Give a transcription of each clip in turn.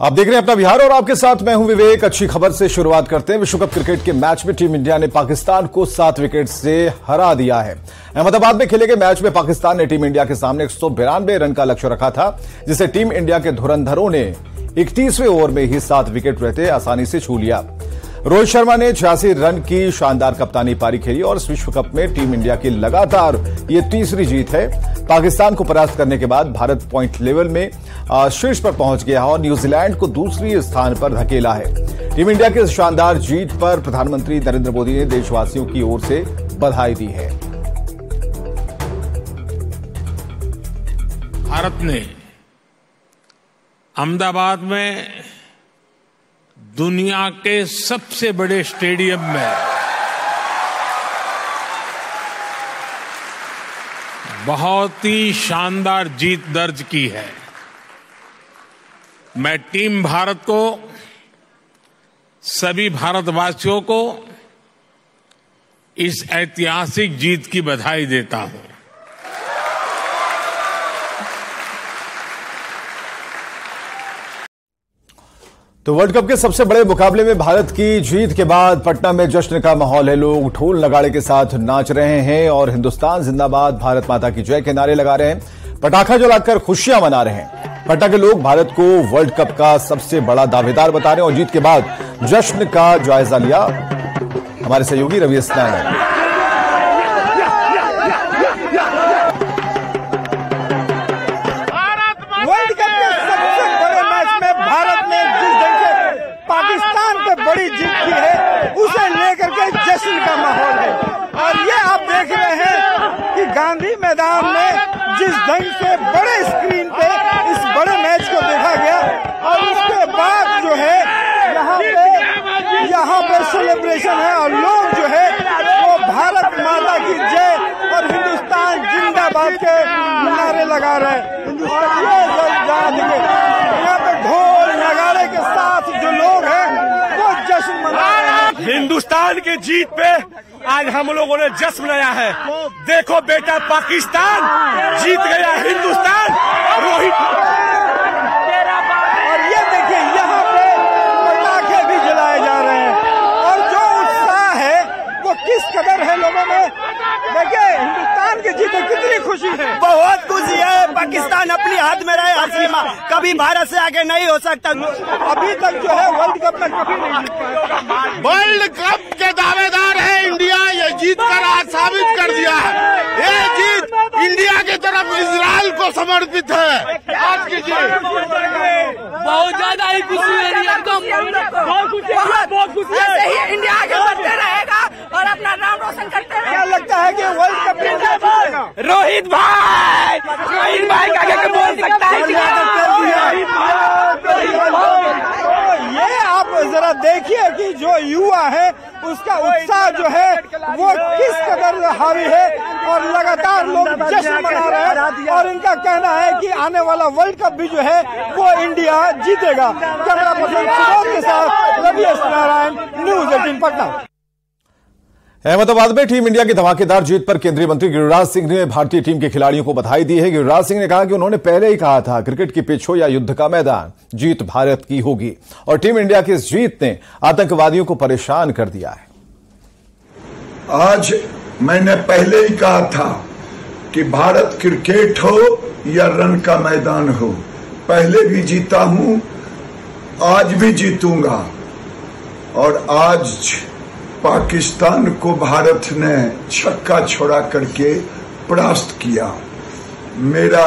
आप देख रहे हैं अपना बिहार और आपके साथ मैं हूं विवेक। अच्छी खबर से शुरुआत करते हैं। विश्व कप क्रिकेट के मैच में टीम इंडिया ने पाकिस्तान को 7 विकेट से हरा दिया है। अहमदाबाद में खेले गए मैच में पाकिस्तान ने टीम इंडिया के सामने 192 रन का लक्ष्य रखा था, जिसे टीम इंडिया के धुरंधरों ने 31वें ओवर में ही 7 विकेट रहते आसानी से छू लिया। रोहित शर्मा ने 86 रन की शानदार कप्तानी पारी खेली और विश्व कप में टीम इंडिया की लगातार ये तीसरी जीत है। पाकिस्तान को परास्त करने के बाद भारत पॉइंट लेवल में शीर्ष पर पहुंच गया और न्यूजीलैंड को दूसरी स्थान पर धकेला है। टीम इंडिया की शानदार जीत पर प्रधानमंत्री नरेंद्र मोदी ने देशवासियों की ओर से बधाई दी है। भारत ने अहमदाबाद में दुनिया के सबसे बड़े स्टेडियम में बहुत ही शानदार जीत दर्ज की है। मैं टीम भारत को, सभी भारतवासियों को इस ऐतिहासिक जीत की बधाई देता हूं। तो वर्ल्ड कप के सबसे बड़े मुकाबले में भारत की जीत के बाद पटना में जश्न का माहौल है। लोग ढोल नगाड़े के साथ नाच रहे हैं और हिंदुस्तान जिंदाबाद, भारत माता की जय के नारे लगा रहे हैं। पटाखा जलाकर खुशियां मना रहे हैं। पटना के लोग भारत को वर्ल्ड कप का सबसे बड़ा दावेदार बता रहे हैं और जीत के बाद जश्न का जायजा लिया हमारे सहयोगी रवि अस्नान ने। बड़ी जीत की है, उसे लेकर के जश्न का माहौल है। और ये आप देख रहे हैं कि गांधी मैदान में जिस ढंग से बड़े स्क्रीन पे इस बड़े मैच को देखा गया और उसके बाद जो है यहाँ पे सेलिब्रेशन है और लोग जो है वो भारत माता की जय और हिंदुस्तान जिंदाबाद के नारे लगा रहे हैं। हिंदुस्तान यहाँ पे ढोल नगाड़े के साथ जो लोग हैं जश्न मना रहे हैं। हिंदुस्तान की जीत पे आज हम लोगों ने जश्न मनाया है। देखो बेटा, पाकिस्तान जीत गया, हिंदुस्तान रोहित। और ये देखिए यहाँ पे पटाखे भी जलाए जा रहे हैं और जो उत्साह है वो किस कदर है लोगों में। देखिए हिंदुस्तान की जीत कितनी खुशी है, बहुत खुशी है। पाकिस्तान अपने हाथ में रहे, हसीमा कभी भारत से आगे नहीं हो सकता। अभी तक जो है वर्ल्ड कप में कभी नहीं जीत पाया। वर्ल्ड कप के दावेदार है इंडिया, ये जीत कर आज साबित कर दिया है। ये जीत इंडिया की तरफ इजराइल को समर्पित है। आज की जीत बहुत ज्यादा ही खुशी है, बहुत खुशी है। ऐसे ही इंडिया आगे बढ़ते रहेगा और अपना नाम रोशन करते रहेगा। क्या लगता है कि वर्ल्ड कप रोहित भाई का क्या बोल सकता है? ये आप जरा देखिए कि जो युवा है उसका उत्साह जो है वो किस कदर हावी है और लगातार लोग जश्न मना रहे हैं और इनका कहना है कि आने वाला वर्ल्ड कप भी जो है वो इंडिया जीतेगा। कैमरा पर्सन सुबोध के साथ रवि नारायण, न्यूज़ 18 पटना। अहमदाबाद में टीम इंडिया की धमाकेदार जीत पर केंद्रीय मंत्री गिरिराज सिंह ने भारतीय टीम के खिलाड़ियों को बधाई दी है। गिरिराज सिंह ने कहा कि उन्होंने पहले ही कहा था, क्रिकेट की पिच हो या युद्ध का मैदान, जीत भारत की होगी और टीम इंडिया की इस जीत ने आतंकवादियों को परेशान कर दिया है। आज मैंने पहले ही कहा था कि भारत क्रिकेट हो या रन का मैदान हो, पहले भी जीता हूं, आज भी जीतूंगा। और आज पाकिस्तान को भारत ने छक्का छोड़ा करके परास्त किया। मेरा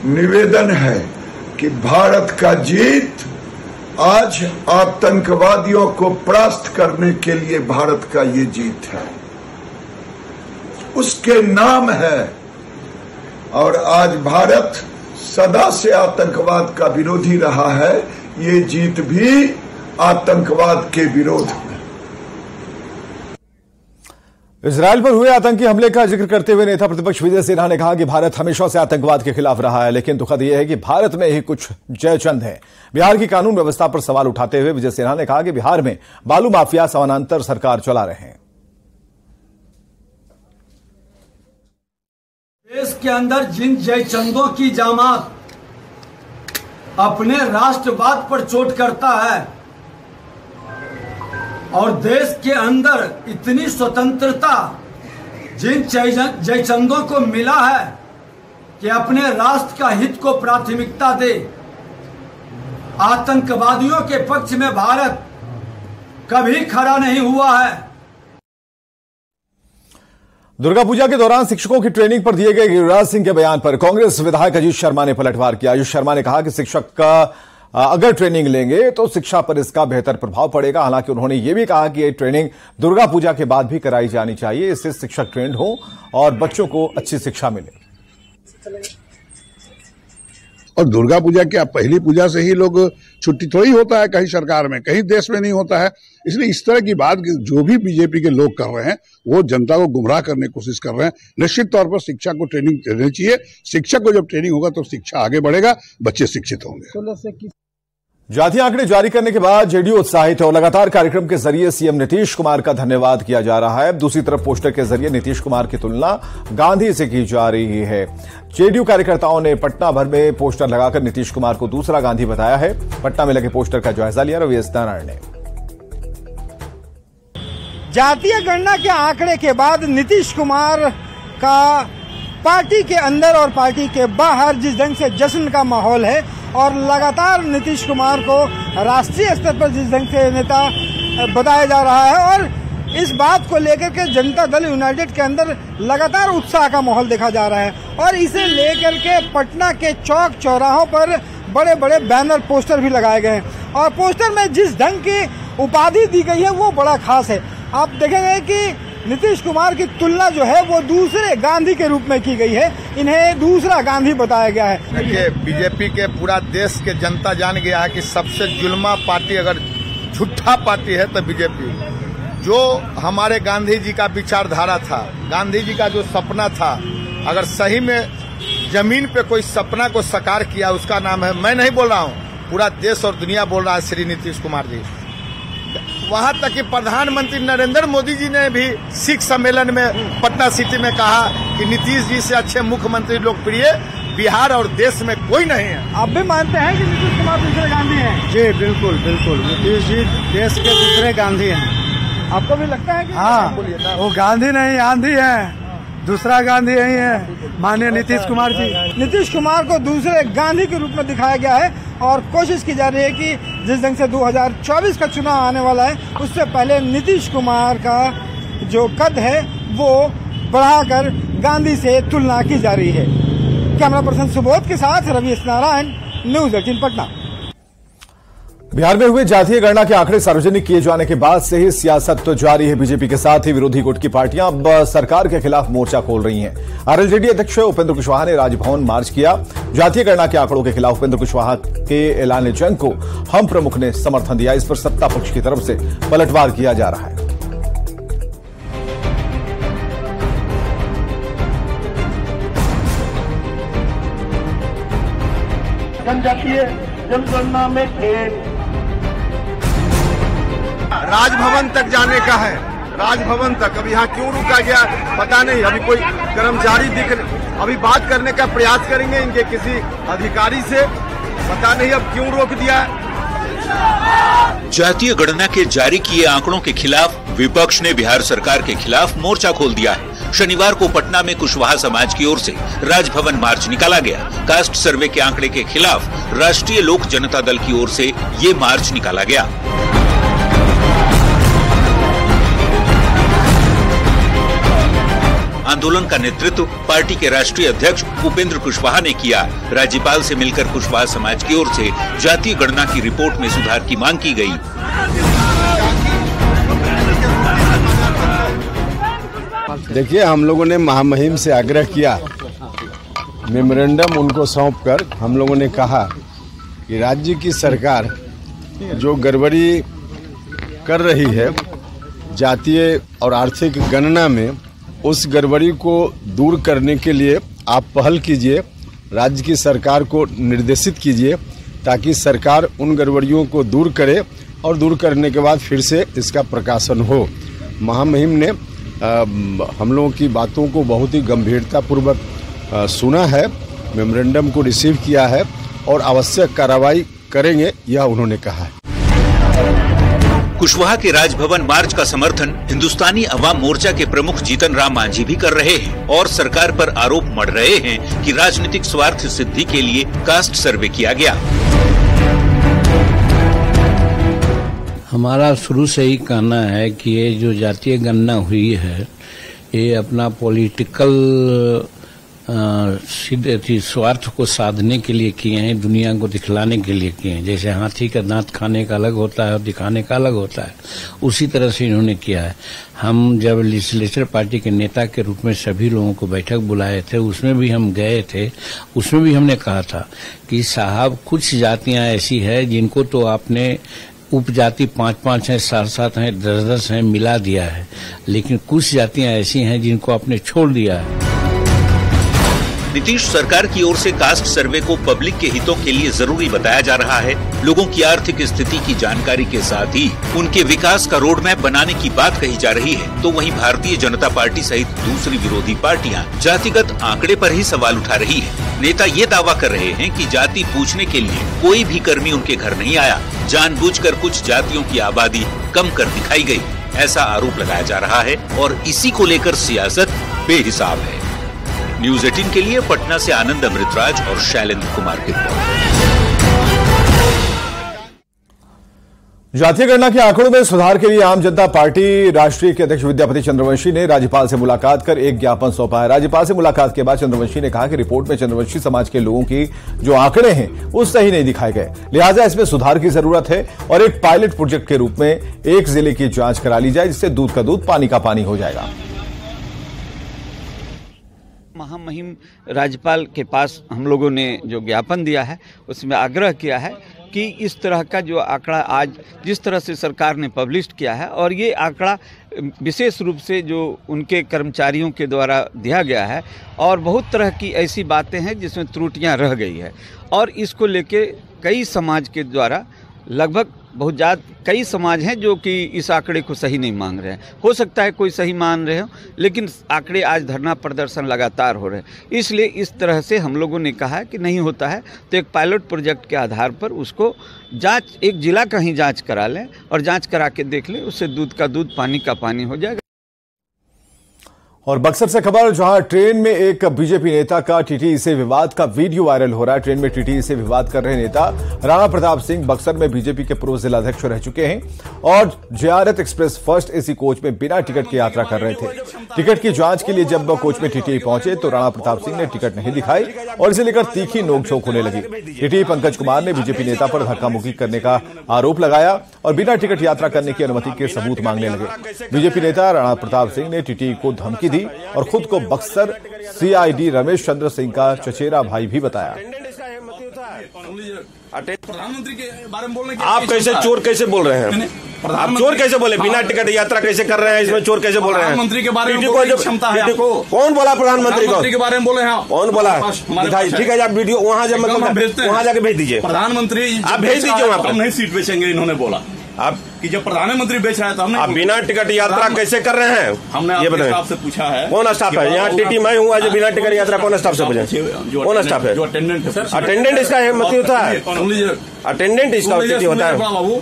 निवेदन है कि भारत का जीत आज आतंकवादियों को परास्त करने के लिए भारत का ये जीत है, उसके नाम है। और आज भारत सदा से आतंकवाद का विरोधी रहा है, ये जीत भी आतंकवाद के विरोध में। इजरायल पर हुए आतंकी हमले का जिक्र करते हुए नेता प्रतिपक्ष विजय सिन्हा ने कहा कि भारत हमेशा से आतंकवाद के खिलाफ रहा है, लेकिन दुखद यह है कि भारत में ही कुछ जयचंद है। बिहार की कानून व्यवस्था पर सवाल उठाते हुए विजय सिन्हा ने कहा कि बिहार में बालू माफिया समानांतर सरकार चला रहे हैं। देश के अंदर जिन जयचंदों की जामात अपने राष्ट्रवाद पर चोट करता है और देश के अंदर इतनी स्वतंत्रता जिन जयचंदों को मिला है कि अपने राष्ट्र का हित को प्राथमिकता दे, आतंकवादियों के पक्ष में भारत कभी खड़ा नहीं हुआ है। दुर्गा पूजा के दौरान शिक्षकों की ट्रेनिंग पर दिए गए गिरिराज सिंह के बयान पर कांग्रेस विधायक अजीत शर्मा ने पलटवार किया। अजीत शर्मा ने कहा कि शिक्षक का अगर ट्रेनिंग लेंगे तो शिक्षा पर इसका बेहतर प्रभाव पड़ेगा। हालांकि उन्होंने ये भी कहा कि ये ट्रेनिंग दुर्गा पूजा के बाद भी कराई जानी चाहिए, इससे शिक्षक ट्रेंड हो और बच्चों को अच्छी शिक्षा मिले। और दुर्गा पूजा क्या पहली पूजा से ही लोग छुट्टी थोड़ी होता है, कहीं सरकार में, कहीं देश में नहीं होता है। इसलिए इस तरह की बात जो भी बीजेपी के लोग कर रहे हैं वो जनता को गुमराह करने की कोशिश कर रहे हैं। निश्चित तौर पर शिक्षा को ट्रेनिंग देनी चाहिए। शिक्षक को जब ट्रेनिंग होगा तो शिक्षा आगे बढ़ेगा, बच्चे शिक्षित होंगे। जातीय आंकड़े जारी करने के बाद जेडीयू उत्साहित है और लगातार कार्यक्रम के जरिए सीएम नीतीश कुमार का धन्यवाद किया जा रहा है। दूसरी तरफ पोस्टर के जरिए नीतीश कुमार की तुलना गांधी से की जा रही है। जेडीयू कार्यकर्ताओं ने पटना भर में पोस्टर लगाकर नीतीश कुमार को दूसरा गांधी बताया है। पटना में लगे पोस्टर का जायजा लिया रवि नारायण ने। जातीय गणना के आंकड़े के बाद नीतीश कुमार का पार्टी के अंदर और पार्टी के बाहर जिस ढंग से जश्न का माहौल है और लगातार नीतीश कुमार को राष्ट्रीय स्तर पर जिस ढंग से नेता बताया जा रहा है और इस बात को लेकर के जनता दल यूनाइटेड के अंदर लगातार उत्साह का माहौल देखा जा रहा है और इसे लेकर के पटना के चौक चौराहों पर बड़े बड़े बैनर पोस्टर भी लगाए गए हैं और पोस्टर में जिस ढंग की उपाधि दी गई है वो बड़ा खास है। आप देखेंगे कि नीतीश कुमार की तुलना जो है वो दूसरे गांधी के रूप में की गई है, इन्हें दूसरा गांधी बताया गया है। देखिए, बीजेपी के पूरा देश के जनता जान गया है कि सबसे जुल्मा पार्टी अगर झूठा पार्टी है तो बीजेपी। जो हमारे गांधी जी का विचारधारा था, गांधी जी का जो सपना था, अगर सही में जमीन पे कोई सपना को साकार किया उसका नाम है, मैं नहीं बोल रहा हूँ, पूरा देश और दुनिया बोल रहा है, श्री नीतीश कुमार जी। वहां तक कि प्रधानमंत्री नरेंद्र मोदी जी ने भी सिख सम्मेलन में पटना सिटी में कहा कि नीतीश जी से अच्छे मुख्यमंत्री लोकप्रिय बिहार और देश में कोई नहीं है। आप भी मानते हैं कि नीतीश कुमार दूसरे गांधी हैं? जी बिल्कुल बिल्कुल, नीतीश जी देश के दूसरे गांधी हैं। आपको भी लगता है कि हाँ, वो गांधी नहीं आंधी है, दूसरा गांधी यही है माननीय नीतीश कुमार जी। नीतीश कुमार को दूसरे गांधी के रूप में दिखाया गया है और कोशिश की जा रही है कि जिस ढंग से 2024 का चुनाव आने वाला है उससे पहले नीतीश कुमार का जो कद है वो बढ़ाकर गांधी से तुलना की जा रही है। कैमरा पर्सन सुबोध के साथ रवि नारायण, न्यूज 18 पटना। बिहार में हुए जातीय गणना के आंकड़े सार्वजनिक किए जाने के बाद से ही सियासत तो जारी है। बीजेपी के साथ ही विरोधी गुट की पार्टियां अब सरकार के खिलाफ मोर्चा खोल रही हैं। आरएलजेडी अध्यक्ष उपेंद्र कुशवाहा ने राजभवन मार्च किया। जातीय गणना के आंकड़ों के खिलाफ उपेंद्र कुशवाहा के ऐलान जंग को हम प्रमुख ने समर्थन दिया। इस पर सत्ता पक्ष की तरफ से पलटवार किया जा रहा है। जनजातीय जनगणना में राजभवन तक जाने का है, राजभवन तक। अब यहाँ क्यों रुका गया पता नहीं, अभी कोई कर्मचारी अभी बात करने का प्रयास करेंगे इनके किसी अधिकारी से, पता नहीं अब क्यों रोक दिया। जातीय गणना के जारी किए आंकड़ों के खिलाफ विपक्ष ने बिहार सरकार के खिलाफ मोर्चा खोल दिया है। शनिवार को पटना में कुशवाहा समाज की ओर से राजभवन मार्च निकाला गया। कास्ट सर्वे के आंकड़े के खिलाफ राष्ट्रीय लोक जनता दल की ओर से ये मार्च निकाला गया। आंदोलन का नेतृत्व पार्टी के राष्ट्रीय अध्यक्ष उपेंद्र कुशवाहा ने किया। राज्यपाल से मिलकर कुशवाहा समाज की ओर से जातीय गणना की रिपोर्ट में सुधार की मांग की गई। देखिए, हम लोगों ने महामहिम से आग्रह किया, मेमोरेंडम उनको सौंपकर हम लोगों ने कहा कि राज्य की सरकार जो गड़बड़ी कर रही है जातीय और आर्थिक गणना में, उस गड़बड़ी को दूर करने के लिए आप पहल कीजिए, राज्य की सरकार को निर्देशित कीजिए ताकि सरकार उन गड़बड़ियों को दूर करे और दूर करने के बाद फिर से इसका प्रकाशन हो। महामहिम ने हम लोगों की बातों को बहुत ही गंभीरतापूर्वक सुना है, मेमोरेंडम को रिसीव किया है और आवश्यक कार्रवाई करेंगे, यह उन्होंने कहा है। कुशवाहा के राजभवन मार्च का समर्थन हिंदुस्तानी अवाम मोर्चा के प्रमुख जीतन राम मांझी भी कर रहे हैं और सरकार पर आरोप मढ़ रहे हैं कि राजनीतिक स्वार्थ सिद्धि के लिए कास्ट सर्वे किया गया। हमारा शुरू से ही कहना है कि ये जो जातीय गणना हुई है, ये अपना पॉलिटिकल स्वार्थ को साधने के लिए किए हैं, दुनिया को दिखलाने के लिए किए हैं। जैसे हाथी का दांत खाने का अलग होता है और दिखाने का अलग होता है, उसी तरह से इन्होंने किया है। हम जब लेजिस्लेचर पार्टी के नेता के रूप में सभी लोगों को बैठक बुलाए थे, उसमें भी हम गए थे। उसमें भी हमने कहा था कि साहब कुछ जातियां ऐसी है जिनको तो आपने उपजाति 5-5 हैं, 7-7 हैं, 10-10 हैं मिला दिया है, लेकिन कुछ जातियां ऐसी हैं जिनको आपने छोड़ दिया है। नीतीश सरकार की ओर से कास्ट सर्वे को पब्लिक के हितों के लिए जरूरी बताया जा रहा है। लोगों की आर्थिक स्थिति की जानकारी के साथ ही उनके विकास का रोड मैप बनाने की बात कही जा रही है, तो वहीं भारतीय जनता पार्टी सहित दूसरी विरोधी पार्टियां जातिगत आंकड़े पर ही सवाल उठा रही है। नेता ये दावा कर रहे हैं कि जाति पूछने के लिए कोई भी कर्मी उनके घर नहीं आया, जानबूझकर कुछ जातियों की आबादी कम कर दिखाई गयी, ऐसा आरोप लगाया जा रहा है और इसी को लेकर सियासत बेहिसाब है। न्यूज 18 के लिए पटना से आनंद अमृतराज और शैलेंद्र कुमार की रिपोर्ट। जातीय गणना के आंकड़ों में सुधार के लिए आम जनता पार्टी राष्ट्रीय के अध्यक्ष विद्यापति चंद्रवंशी ने राज्यपाल से मुलाकात कर एक ज्ञापन सौंपा है। राज्यपाल से मुलाकात के बाद चंद्रवंशी ने कहा कि रिपोर्ट में चंद्रवंशी समाज के लोगों की जो आंकड़े हैं वो सही नहीं दिखाए गए, लिहाजा इसमें सुधार की जरूरत है और एक पायलट प्रोजेक्ट के रूप में एक जिले की जांच करा ली जाए, जिससे दूध का दूध पानी का पानी हो जाएगा। महामहिम राज्यपाल के पास हम लोगों ने जो ज्ञापन दिया है उसमें आग्रह किया है कि इस तरह का जो आंकड़ा आज जिस तरह से सरकार ने पब्लिश किया है, और ये आंकड़ा विशेष रूप से जो उनके कर्मचारियों के द्वारा दिया गया है, और बहुत तरह की ऐसी बातें हैं जिसमें त्रुटियां रह गई है, और इसको लेके कई समाज के द्वारा लगभग बहुत ज़्यादा कई समाज हैं जो कि इस आंकड़े को सही नहीं मान रहे हैं। हो सकता है कोई सही मान रहे हो, लेकिन आंकड़े आज धरना प्रदर्शन लगातार हो रहे हैं। इसलिए इस तरह से हम लोगों ने कहा कि नहीं होता है तो एक पायलट प्रोजेक्ट के आधार पर उसको जांच, एक जिला का ही जांच करा लें और जांच करा के देख लें, उससे दूध का दूध पानी का पानी हो जाएगा। और बक्सर से खबर, जहां ट्रेन में एक बीजेपी नेता का टीटीई से विवाद का वीडियो वायरल हो रहा है। ट्रेन में टीटीई से विवाद कर रहे नेता राणा प्रताप सिंह बक्सर में बीजेपी के पूर्व जिलाध्यक्ष रह चुके हैं और JRF express first AC coach में बिना टिकट की यात्रा कर रहे थे। टिकट की जांच के लिए जब कोच में टीटीई पहुंचे तो राणा प्रताप सिंह ने टिकट नहीं दिखाई और इसे लेकर तीखी नोकझोंक होने लगी। टीटीई पंकज कुमार ने बीजेपी नेता पर धक्का मुक्की करने का आरोप लगाया और बिना टिकट यात्रा करने की अनुमति के सबूत मांगने लगे। बीजेपी नेता राणा प्रताप सिंह ने टीटीई को धमकी दी और खुद को बक्सर सीआईडी रमेश चंद्र सिंह का चचेरा भाई भी बताया। प्रधानमंत्री के बारे में बोलने आप कैसे चोर कैसे बोल रहे हैं? आप चोर कैसे बोले? बिना टिकट यात्रा कैसे कर रहे हैं? इसमें चोर कैसे बोल रहे हैं? प्रधानमंत्री के बारे में जो क्षमता है आपको कौन बोला? प्रधानमंत्री के बारे में बोले हैं कौन बोला? ठीक है, आप वीडियो वहाँ जब मतलब वहाँ जाके भेज दीजिए। प्रधानमंत्री आप भेज दीजिए वहाँ पर। नहीं सीट बेचेंगे इन्होंने बोला आप कि जब प्रधानमंत्री बेच रहा है तो हमने आप बिना टिकट यात्रा कैसे कर रहे हैं? हमने ये बताया। स्टाफ से पूछा है कौन स्टाफ है यहाँ? टीटी मैं हूँ आज बिना टिकट यात्रा कौन स्टाफ से पूछे? कौन स्टाफ है? जो अटेंडेंट है। अटेंडेंट इसका हिम्मत होता है, अटेंडेंट इसका होता है। बाबू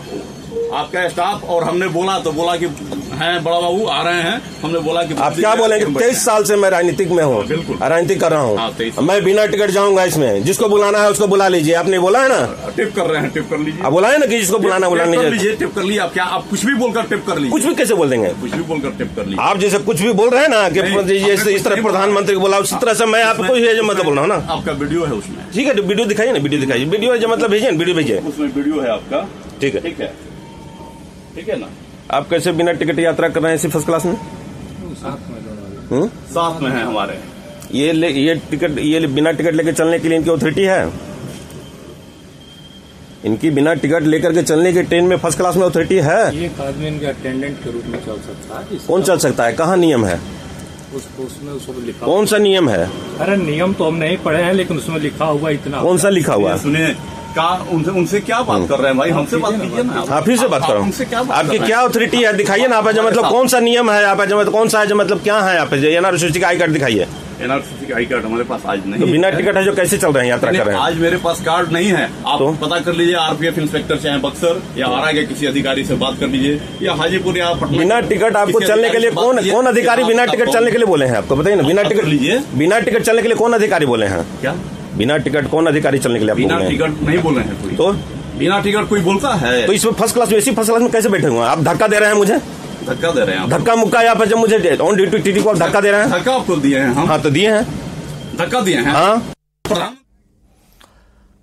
आपका स्टाफ और हमने बोला तो बोला कि हैं बड़ा बाबू आ रहे हैं, हमने बोला कि आप क्या बोलेंगे? 23 साल से मैं राजनीतिक में हूँ, राजनीतिक कर रहा हूँ। मैं बिना टिकट जाऊंगा इसमें, जिसको बुलाना है उसको बुला लीजिए। आपने बोला है ना टिप कर रहे हैं, टिप कर लीजिए। आप बोला है ना कि जिसको बुलाना बुला लीजिए, टिप कर लीजिए। आप क्या आप कुछ भी बोलकर टिप कर लीजिए? कुछ भी कैसे बोल देंगे? कुछ भी बोलकर टिप कर लीजिए। आप जैसे कुछ भी बोल रहे हैं ना कि इस तरह प्रधानमंत्री को बोला, उस तरह से मैं आपको मतलब बोल रहा हूँ ना। आपका वीडियो है उसमें, ठीक है वीडियो दिखाइए ना, वीडियो दिखाइए, वीडियो जो मतलब भेजिए, वीडियो भेजिए, उसमें वीडियो है आपका। ठीक है ठीक है ठीक है ना। आप कैसे बिना टिकट यात्रा कर रहे हैं फर्स्ट क्लास में? साथ में है हमारे। ये टिकट ये बिना टिकट लेकर चलने के लिए इनकी अथॉरिटी है? इनकी बिना टिकट लेकर के चलने के ट्रेन में फर्स्ट क्लास में अथॉरिटी है? एक आदमी इनके अटेंडेंट के रूप में चल सकता है। कौन चल सकता है? कहाँ नियम है? उसमें लिखा कौन सा नियम है? अरे नियम तो हम नहीं पढ़े हैं, लेकिन उसमें लिखा हुआ इतना। कौन सा लिखा हुआ? सुनिए उनसे क्या बात कर रहे हैं भाई? हमसे बात कीजिए ना। आप फिर से बात करो। हमसे क्या बात? आपकी क्या अथॉरिटी है? दिखाइए ना आप, मतलब कौन सा नियम है? आप मतलब कौन सा है जो मतलब क्या है? आप एनआर सूची का आई कार्ड दिखाइए। एनआरसीसी का आई कार्ड हमारे पास आज नहीं। तो बिना टिकट है जो कैसे चल रहे हैं, यात्रा कर रहे हैं? आज मेरे पास कार्ड नहीं है। आप तो? पता कर लीजिए, आरपीएफ इंस्पेक्टर चाहे बक्सर या आरा के किसी अधिकारी से बात कर लीजिए, या हाजीपुर या पटना। बिना टिकट आपको चलने के लिए कौन अधिकारी बिना टिकट चलने के लिए बोले हैं? आपको बताइए ना, बिना टिकट लीजिए, बिना टिकट चलने के लिए कौन अधिकारी बोले हैं? क्या बिना टिकट कौन अधिकारी चलने के लिए? बिना टिकट नहीं बोले हैं कोई। तो बिना टिकट कोई बोलता है? तो इसमें फर्स्ट क्लास में, इसी फर्स्ट क्लास में कैसे बैठे हुए हैं आप? धक्का दे रहे हैं मुझे, धक्का दे रहे हैं, धक्का मुक्का यहाँ पर जब मुझे ऑन ड्यूटी टीटी को धक्का दे रहे हैं। धक्का आपको दिए हैं हम? हाँ तो दिए हैं, धक्का दिए हैं। हाँ।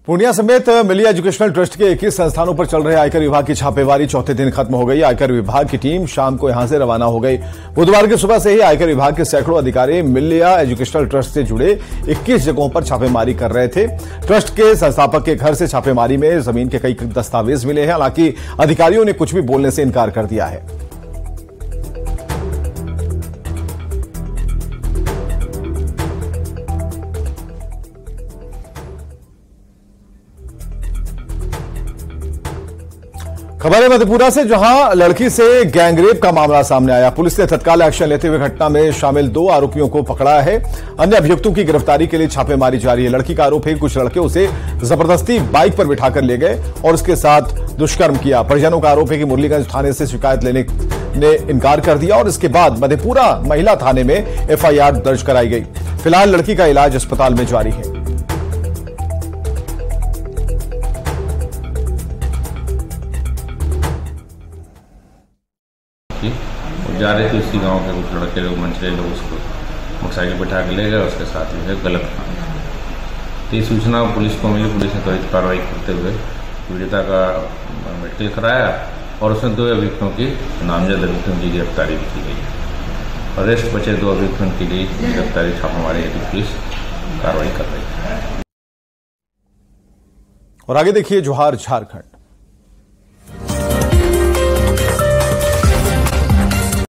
पूर्णिया समेत मिली एजुकेशनल ट्रस्ट के 21 संस्थानों पर चल रहे आयकर विभाग की छापेमारी चौथे दिन खत्म हो गई। आयकर विभाग की टीम शाम को यहां से रवाना हो गई। बुधवार की सुबह से ही आयकर विभाग के सैकड़ों अधिकारी मिलिया एजुकेशनल ट्रस्ट से जुड़े 21 जगहों पर छापेमारी कर रहे थे। ट्रस्ट के संस्थापक के घर से छापेमारी में जमीन के कई दस्तावेज मिले हैं। हालांकि अधिकारियों ने कुछ भी बोलने से इनकार कर दिया है। खबर है मधेपुरा से, जहां लड़की से गैंगरेप का मामला सामने आया। पुलिस ने तत्काल एक्शन लेते हुए घटना में शामिल 2 आरोपियों को पकड़ा है। अन्य अभियुक्तों की गिरफ्तारी के लिए छापेमारी जारी है। लड़की का आरोप है कि कुछ लड़के उसे जबरदस्ती बाइक पर बिठाकर ले गए और उसके साथ दुष्कर्म किया। परिजनों का आरोप है कि मुरलीगंज थाने से शिकायत लेने ने इनकार कर दिया और इसके बाद मधेपुरा महिला थाने में एफआईआर दर्ज कराई गई। फिलहाल लड़की का इलाज अस्पताल में जारी है। जा रहे थे उसी गांव के कुछ लड़के लोग, मंचले लोग उसको मोटरसाइकिल बैठा के ले गए। उसके साथ जो है गलत काम। तो ये सूचना पुलिस को मिली। पुलिस ने त्वरित कार्रवाई करते हुए पीड़िता का मेडिकल कराया और उसमें 2 अभियुक्तों की, नामजद अभियुक्तों की गिरफ्तारी भी की गई। अरेस्ट बचे 2 अभियुक्तों की लिए गिरफ्तारी छापामारी हेतु पुलिस कार्रवाई कर रही है। और आगे देखिए जोहार झारखंड।